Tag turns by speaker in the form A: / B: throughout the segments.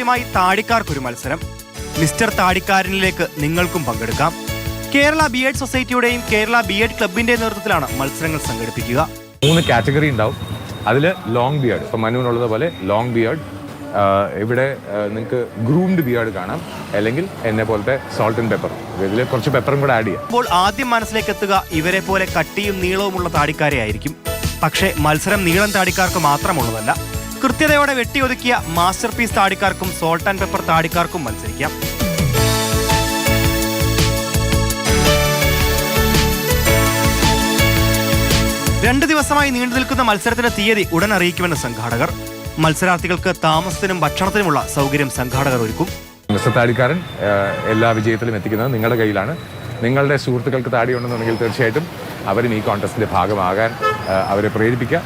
A: ആദ്യമായി താടിക്കാർക്കൊരു മത്സരം. മിസ്റ്റർ താടിക്കാരനിലേക്ക് നിങ്ങൾക്കും പങ്കെടുക്കാം. കേരള ബിഎഡ് സൊസൈറ്റിയുടെയും കേരള ബിഎഡ് ക്ലബിന്റെയും നേതൃത്വത്തിലാണ് മത്സരങ്ങൾ സംഘടിപ്പിക്കുക.
B: 3 കാറ്റഗറി ഉണ്ടാവും. അതിൽ ലോങ് ബിയർഡ്, ഇപ്പം മനുവിനുള്ളത് പോലെ ലോങ് ബിയർഡ്, ഇവിടെ നിങ്ങൾക്ക് ഗ്രൂംഡ് ബിയർഡ് കാണാം, അല്ലെങ്കിൽ എന്നെ പോലത്തെ സോൾട്ട് ആൻഡ് പെപ്പർ. ഇതിൽ കുറച്ച് പെപ്പറും കൂടെ ആഡ് ചെയ്യാം.
A: അപ്പോൾ ആദ്യം മനസ്സിലേക്ക് എത്തുക ഇവരെ പോലെ കട്ടിയും നീളവുമുള്ള താടിക്കാരെ ആയിരിക്കും. പക്ഷേ മത്സരം നീളം താടിക്കാർക്ക് മാത്രമുള്ളതല്ല. കൃത്യതയോടെ വെട്ടിയൊതുക്കിയ മാസ്റ്റർ പീസ് താടിക്കാർക്കും സോൾട്ട് ആൻഡ് പെപ്പർ താടിക്കാർക്കും മത്സരിക്കാം. രണ്ട് ദിവസമായി നീണ്ടു നിൽക്കുന്ന മത്സരത്തിന്റെ തീയതി ഉടൻ അറിയിക്കുമെന്ന് സംഘാടകർ. മത്സരാർത്ഥികൾക്ക് താമസത്തിനും ഭക്ഷണത്തിനുമുള്ള സൗകര്യം സംഘാടകർ ഒരുക്കും.
B: മിസ്റ്റർ താടിക്കാരൻ എല്ലാ വിജയത്തിലും എത്തിക്കുന്നത് നിങ്ങളുടെ കയ്യിലാണ്. നിങ്ങളുടെ സുഹൃത്തുക്കൾക്ക് താടി ഉണ്ടെന്നുണ്ടെങ്കിൽ തീർച്ചയായിട്ടും അവരും ഈ കോൺടെസ്റ്റിന്റെ ഭാഗമാകാൻ അവരെ പ്രേരിപ്പിക്കുക,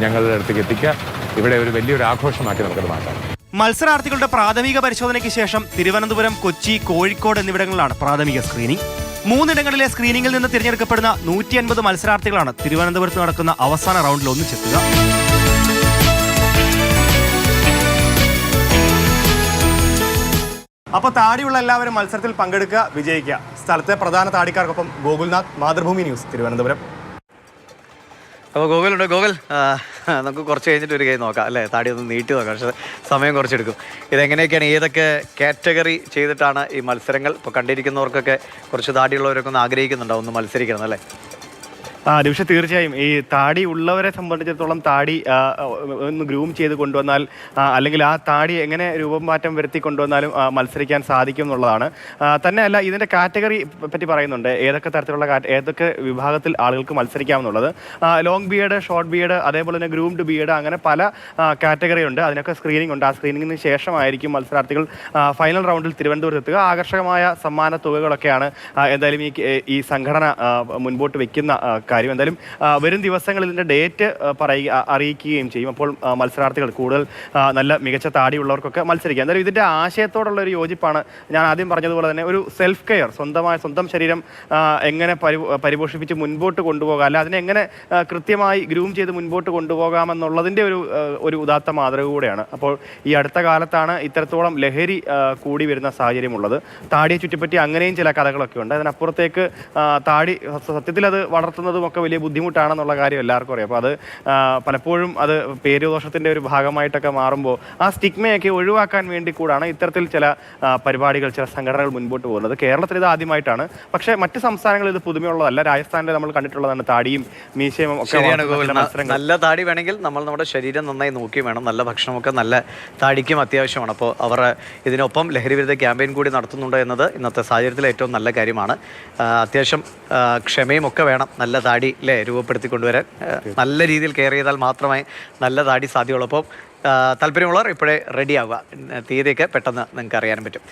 B: ഞങ്ങളുടെ അടുത്തേക്ക് എത്തിക്കുക. ഇവിടെ ഒരു വലിയൊരു ആഘോഷമാക്കി നമുക്കത് മാറ്റാം.
A: മത്സരാർത്ഥികളുടെ പ്രാഥമിക പരിശോധനയ്ക്ക് ശേഷം തിരുവനന്തപുരം, കൊച്ചി, കോഴിക്കോട് എന്നിവിടങ്ങളിലാണ് പ്രാഥമിക സ്ക്രീനിംഗ്. 3 ഇടങ്ങളിലെ സ്ക്രീനിംഗിൽ നിന്ന് തിരഞ്ഞെടുക്കപ്പെടുന്ന 150 മത്സരാർത്ഥികളാണ് തിരുവനന്തപുരത്ത് നടക്കുന്ന അവസാന റൗണ്ടിൽ ഒന്നിച്ചെത്തുക. അപ്പോൾ താടിയുള്ള എല്ലാവരും മത്സരത്തിൽ പങ്കെടുക്കുക, വിജയിക്കുക. സ്ഥലത്തെ പ്രധാന താടിക്കാർക്കൊപ്പം ഗോകുൽനാഥ്, മാതൃഭൂമി ന്യൂസ്, തിരുവനന്തപുരം.
C: അപ്പോൾ ഗോകുലുണ്ട്. ഗോകുൽ, നമുക്ക് കുറച്ച് കഴിഞ്ഞിട്ട് ഒരു കൈ നോക്കാം അല്ലേ? താടി ഒന്ന് നീട്ടി നോക്കാം, പക്ഷേ സമയം കുറച്ചെടുക്കും. ഇതെങ്ങനെയൊക്കെയാണ്, ഏതൊക്കെ കാറ്റഗറി ചെയ്തിട്ടാണ് ഈ മത്സരങ്ങൾ? ഇപ്പോൾ കണ്ടിരിക്കുന്നവർക്കൊക്കെ കുറച്ച് താടിയുള്ളവരൊക്കെ ഒന്ന് ആഗ്രഹിക്കുന്നുണ്ടാവും ഒന്ന് മത്സരിക്കണം അല്ലേ?
A: ദിവിഷ, തീർച്ചയായും ഈ താടി ഉള്ളവരെ സംബന്ധിച്ചിടത്തോളം താടി ഒന്ന് ഗ്രൂം ചെയ്ത് കൊണ്ടുവന്നാൽ, അല്ലെങ്കിൽ ആ താടി എങ്ങനെ രൂപം മാറ്റം വരുത്തി കൊണ്ടുവന്നാലും മത്സരിക്കാൻ സാധിക്കും എന്നുള്ളതാണ്. തന്നെയല്ല, ഇതിൻ്റെ കാറ്റഗറി പറ്റി പറയുന്നുണ്ട്. ഏതൊക്കെ തരത്തിലുള്ള ഏതൊക്കെ വിഭാഗത്തിൽ ആളുകൾക്ക് മത്സരിക്കാമെന്നുള്ളത്. ലോങ് ബിയർഡ്, ഷോർട്ട് ബിയർഡ്, അതേപോലെ തന്നെ ഗ്രൂംഡ് ബിയർഡ്, അങ്ങനെ പല കാറ്റഗറി ഉണ്ട്. അതിനൊക്കെ സ്ക്രീനിംഗ് ഉണ്ട്. ആ സ്ക്രീനിങ്ങിന് ശേഷമായിരിക്കും മത്സരാർത്ഥികൾ ഫൈനൽ റൗണ്ടിൽ തിരുവനന്തപുരത്ത് എത്തുക. ആകർഷകമായ സമ്മാന തുകകളൊക്കെയാണ് എന്തായാലും ഈ സംഘടന മുൻപോട്ട് വയ്ക്കുന്ന കാര്യം. എന്തായാലും വരും ദിവസങ്ങളിൽ ഇതിൻ്റെ ഡേറ്റ് അറിയിക്കുകയും ചെയ്യും. അപ്പോൾ മത്സരാർത്ഥികൾ കൂടുതൽ നല്ല മികച്ച താടിയുള്ളവർക്കൊക്കെ മത്സരിക്കുക. എന്തായാലും ഇതിൻ്റെ ആശയത്തോടുള്ള ഒരു യോജിപ്പാണ്. ഞാൻ ആദ്യം പറഞ്ഞതുപോലെ തന്നെ ഒരു സെൽഫ് കെയർ, സ്വന്തം ശരീരം എങ്ങനെ പരിപോഷിപ്പിച്ച് മുൻപോട്ട് കൊണ്ടുപോകാം, അല്ല അതിനെ എങ്ങനെ കൃത്യമായി ഗ്രൂം ചെയ്ത് മുൻപോട്ട് കൊണ്ടുപോകാമെന്നുള്ളതിൻ്റെ ഒരു ഉദാത്ത മാതൃക കൂടെയാണ്. അപ്പോൾ ഈ അടുത്ത കാലത്താണ് ഇത്തരത്തോളം ലഹരി കൂടി വരുന്ന സാഹചര്യമുള്ളത്. താടിയെ ചുറ്റിപ്പറ്റി അങ്ങനെയും ചില കഥകളൊക്കെ ഉണ്ട്. അതിനപ്പുറത്തേക്ക് താടി സത്യത്തിൽ അത് വളർത്തുന്നതും ഒക്കെ വലിയ ബുദ്ധിമുട്ടാണെന്നുള്ള കാര്യം എല്ലാവർക്കും അറിയാം. അപ്പോൾ അത് പലപ്പോഴും അത് പേരുദോഷത്തിൻ്റെ ഒരു ഭാഗമായിട്ടൊക്കെ മാറുമ്പോൾ ആ സ്റ്റിഗ്മയൊക്കെ ഒഴിവാക്കാൻ വേണ്ടി കൂടാണ് ഇത്തരത്തിൽ ചില പരിപാടികൾ, ചില സംഘടനകൾ മുൻപോട്ട് പോകുന്നത്. കേരളത്തിൽ ഇത് ആദ്യമായിട്ടാണ്, പക്ഷേ മറ്റ് സംസ്ഥാനങ്ങളിൽ ഇത് പുതുമയുള്ളതല്ല. രാജസ്ഥാനിൽ നമ്മൾ കണ്ടിട്ടുള്ളതാണ് താടിയും മീശയും ഒക്കെ.
C: നല്ല താടി വേണമെങ്കിൽ നമ്മൾ നമ്മുടെ ശരീരം നന്നായി നോക്കി വേണം. നല്ല ഭക്ഷണമൊക്കെ നല്ല താടിക്കും അത്യാവശ്യമാണ്. അപ്പോൾ അവർ ഇതിനൊപ്പം ലഹരിവിരുദ്ധ ക്യാമ്പയിൻ കൂടി നടത്തുന്നുണ്ട് എന്നത് ഇന്നത്തെ സാഹചര്യത്തിൽ ഏറ്റവും നല്ല കാര്യമാണ്. അത്യാവശ്യം ക്ഷമയും ഒക്കെ വേണം നല്ല താടി രൂപപ്പെടുത്തി കൊണ്ടുവരാൻ. നല്ല രീതിയിൽ കെയർ ചെയ്താൽ മാത്രമേ നല്ല താടി സാധ്യമുള്ളൂ. അപ്പോൾ താല്പര്യമുള്ളവർ ഇപ്പോഴേ റെഡിയാവുക. തീയതിയൊക്കെ പെട്ടെന്ന് നിങ്ങൾക്ക് അറിയാനും പറ്റും.